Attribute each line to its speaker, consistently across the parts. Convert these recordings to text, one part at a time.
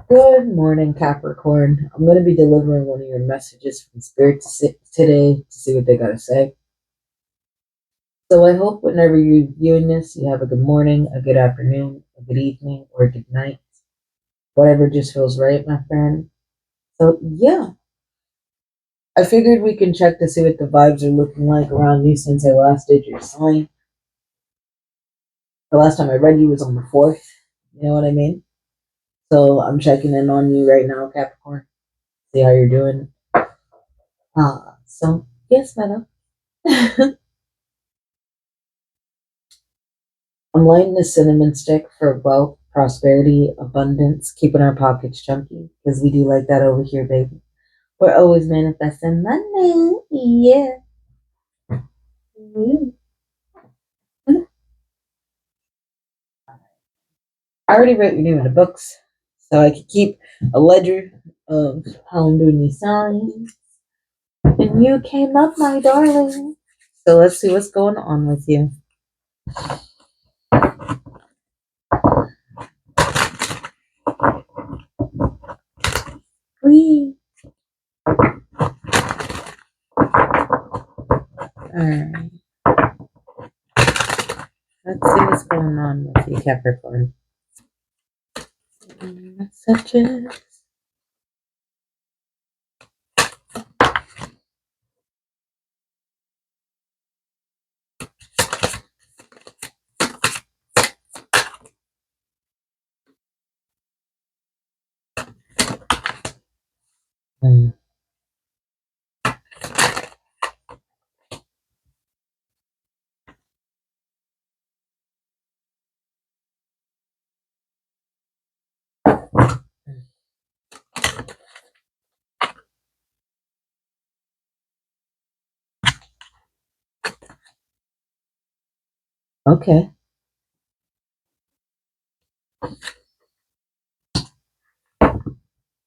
Speaker 1: Good morning, Capricorn. I'm going to be delivering one of your messages from Spirit today to see what they got to say. So I hope whenever you're viewing this, you have a good morning, a good afternoon, a good evening, or a good night. Whatever just feels right, my friend. So yeah, I figured we can check to see what the vibes are looking like around you since I last did your sign. The last time I read you was on the 4th. You know what I mean? So I'm checking in on you right now, Capricorn. See how you're doing. So yes, madam. I'm lighting the cinnamon stick for wealth, prosperity, abundance, keeping our pockets chunky, because we do like that over here, baby. We're always manifesting money. Yeah. Mhm. I already wrote your name in the books, so I could keep a ledger of how I'm doing these signs. And you came up, my darling. So let's see what's going on with you. Whee! Alright. Let's see what's going on with you, Capricorn. Messages. Mm. Okay.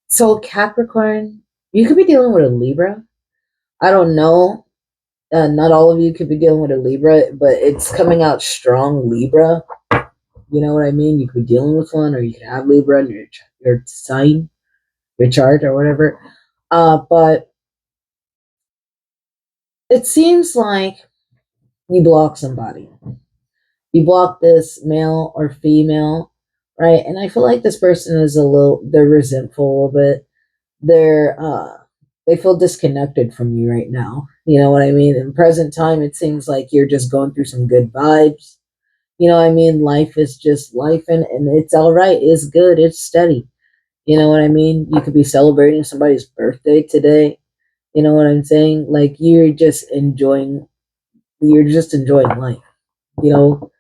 Speaker 1: So Capricorn, you could be dealing with a Libra. I don't know. Not all of you could be dealing with a Libra, but it's coming out strong Libra. You know what I mean? You could be dealing with one, or you could have Libra in your sign, your chart, or whatever. But it seems like you block somebody. You block this male or female, right? And I feel like this person is they're resentful of it. They feel disconnected from you right now. You know what I mean? In present time, it seems like you're just going through some good vibes. You know what I mean? Life is just life, and it's all right. It's good. It's steady. You know what I mean? You could be celebrating somebody's birthday today. You know what I'm saying? Like you're just enjoying life. You know,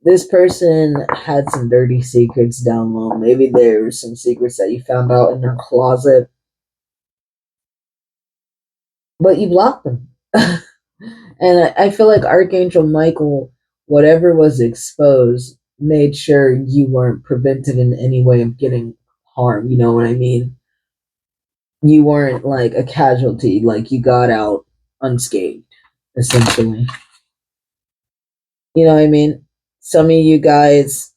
Speaker 1: this person had some dirty secrets down low. Maybe there were some secrets that you found out in their closet, but you blocked them. And I feel like Archangel Michael, whatever was exposed, made sure you weren't prevented in any way of getting harm. You know what I mean? You weren't like a casualty, like you got out unscathed, essentially. You know what I mean? Some of you guys,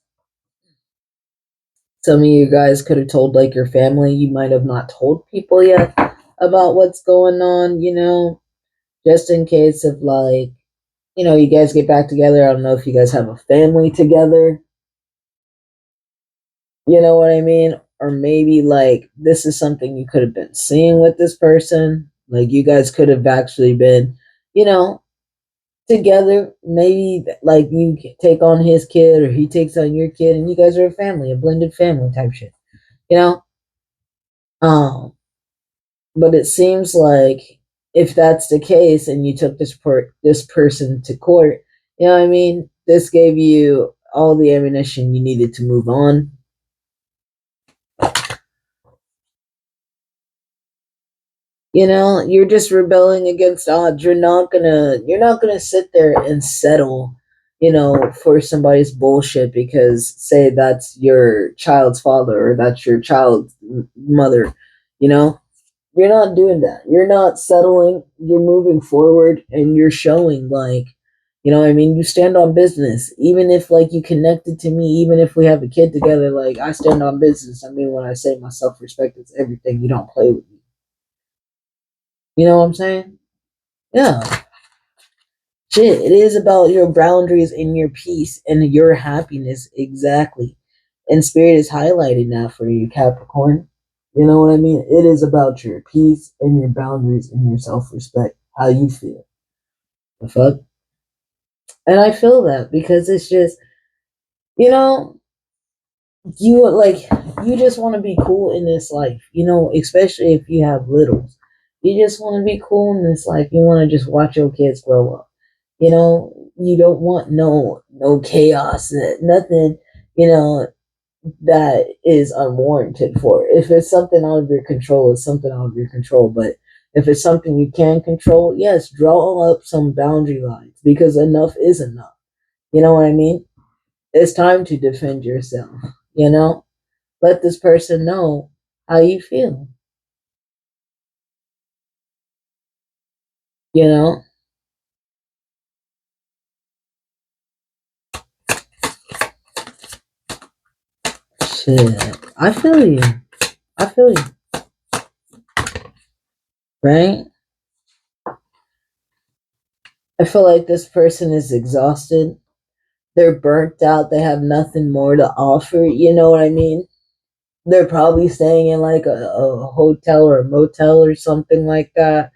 Speaker 1: some of you guys could have told like your family. You might have not told people yet about what's going on, just in case of like, you guys get back together. I don't know if you guys have a family together. You know what I mean? Or maybe like this is something you could have been seeing with this person. Like you guys could have actually been, you know, together. Maybe like you take on his kid or he takes on your kid and you guys are a family, a blended family type shit. You know? Um, but it seems like if that's the case and you took this person to court, you know what I mean? This gave you all the ammunition you needed to move on. You're just rebelling against odds. You're not gonna sit there and settle, for somebody's bullshit because say that's your child's father or that's your child's mother, you know? You're not doing that. You're not settling. You're moving forward and you're showing like You know what I mean? You stand on business. Even if like you connected to me, even if we have a kid together, like I stand on business. I mean, when I say my self respect is everything, you don't play with me. You know what I'm saying? Yeah. Shit, it is about your boundaries and your peace and your happiness. Exactly. And spirit is highlighted now for you, Capricorn. You know what I mean? It is about your peace and your boundaries and your self respect. How you feel. The fuck? And I feel that because it's just, you know, you like you just want to be cool in this life, especially if you have littles. You just want to be cool in this life. You want to just watch your kids grow up. You don't want no chaos, nothing, that is unwarranted for. If it's something out of your control, it's something out of your control. But if it's something you can control, yes, draw up some boundary lines because enough is enough. You know what I mean? It's time to defend yourself, you know? Let this person know how you feel, you know? Shit. I feel you. I feel you. Right? I feel like this person is exhausted. They're burnt out. They have nothing more to offer. You know what I mean? They're probably staying in like a hotel or a motel or something like that,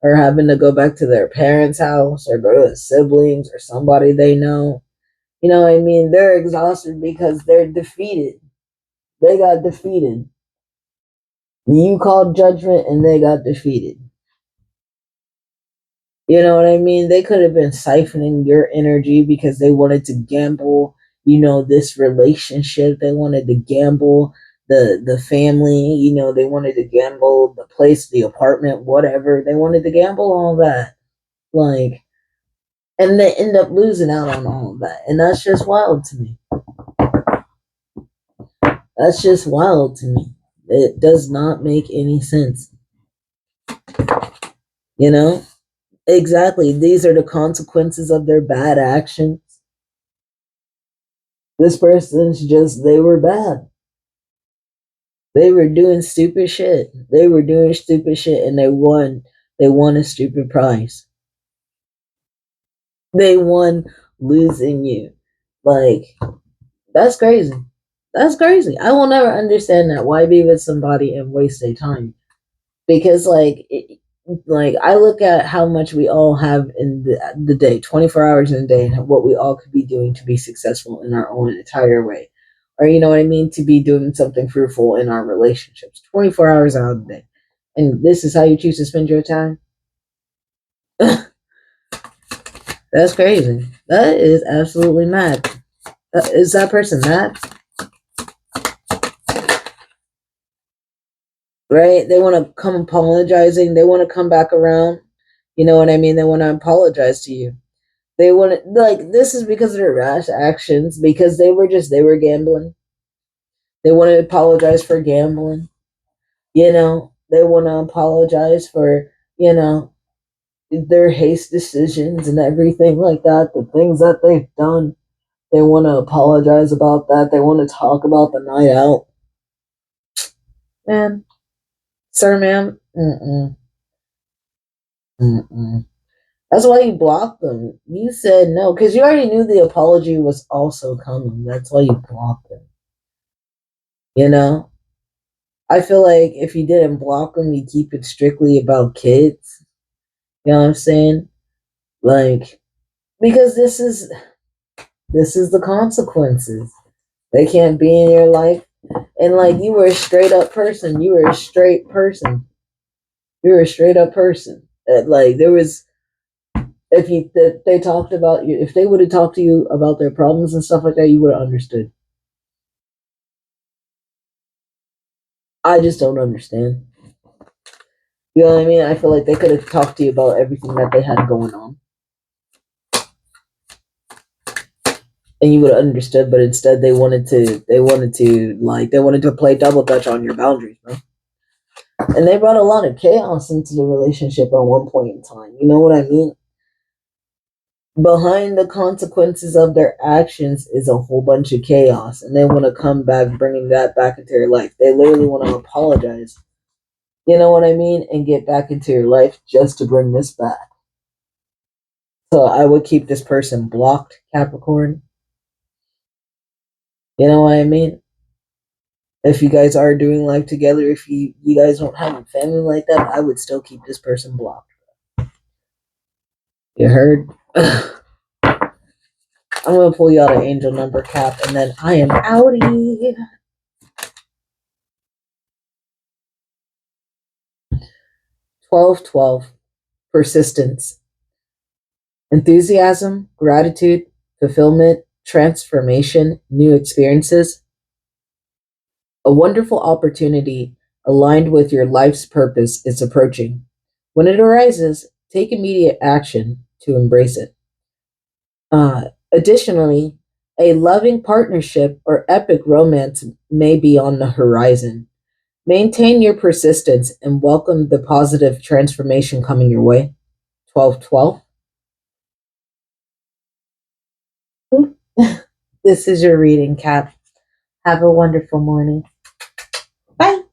Speaker 1: or having to go back to their parents' house or go to the siblings or somebody they know. You know what I mean? They're exhausted because they're defeated. They got defeated. You called judgment and they got defeated. You know what I mean? They could have been siphoning your energy because they wanted to gamble, this relationship. They wanted to gamble the family, they wanted to gamble the place, the apartment, whatever. They wanted to gamble all that. Like, and they end up losing out on all of that. And that's just wild to me. That's just wild to me. It does not make any sense. You know? Exactly. These are the consequences of their bad actions. This person's just, they were bad. They were doing stupid shit. They were doing stupid shit and they won. They won a stupid prize. They won losing you. Like, that's crazy. That's crazy. I will never understand that. Why be with somebody and waste their time? Because, like I look at how much we all have in the day, 24 hours in a day, and what we all could be doing to be successful in our own entire way, or you know what I mean, to be doing something fruitful in our relationships, 24 hours out of the day, and this is how you choose to spend your time. That's crazy. That is absolutely mad. Is that person mad? Right? They want to come apologizing. They want to come back around. You know what I mean? They want to apologize to you. They want to, like, this is because of their rash actions, because they were gambling. They want to apologize for gambling. They want to apologize for, you know, their haste decisions and everything like that, the things that they've done. They want to apologize about that. They want to talk about the night out. Man, sir, ma'am, mm-mm. That's why you blocked them. You said no, because you already knew the apology was also coming. That's why you blocked them. You know? I feel like if you didn't block them, you keep it strictly about kids. You know what I'm saying? Like, because this is the consequences. They can't be in your life. And like you were a straight up person. You were a straight person. You were a straight up person. Like there was if they talked about you, if they would have talked to you about their problems and stuff like that, you would have understood. I just don't understand. You know what I mean? I feel like they could have talked to you about everything that they had going on, and you would have understood. But instead, they wanted to play double dutch on your boundaries, bro. And they brought a lot of chaos into the relationship at one point in time. You know what I mean? behind the consequences of their actions is a whole bunch of chaos, and they want to come back, bringing that back into your life. They literally want to apologize, you know what I mean, and get back into your life just to bring this back. So I would keep this person blocked, Capricorn. You know what I mean? If you guys are doing life together, if you guys don't have a family like that, I would still keep this person blocked. You heard? I'm gonna pull you out an angel number, Cap, and then I am outie. 1212. Persistence. Enthusiasm, gratitude, fulfillment, transformation, new experiences. A wonderful opportunity aligned with your life's purpose is approaching. When it arises, take immediate action to embrace it. Additionally, a loving partnership or epic romance may be on the horizon. Maintain your persistence and welcome the positive transformation coming your way. 1212. This is your reading, Cap. Have a wonderful morning. Bye.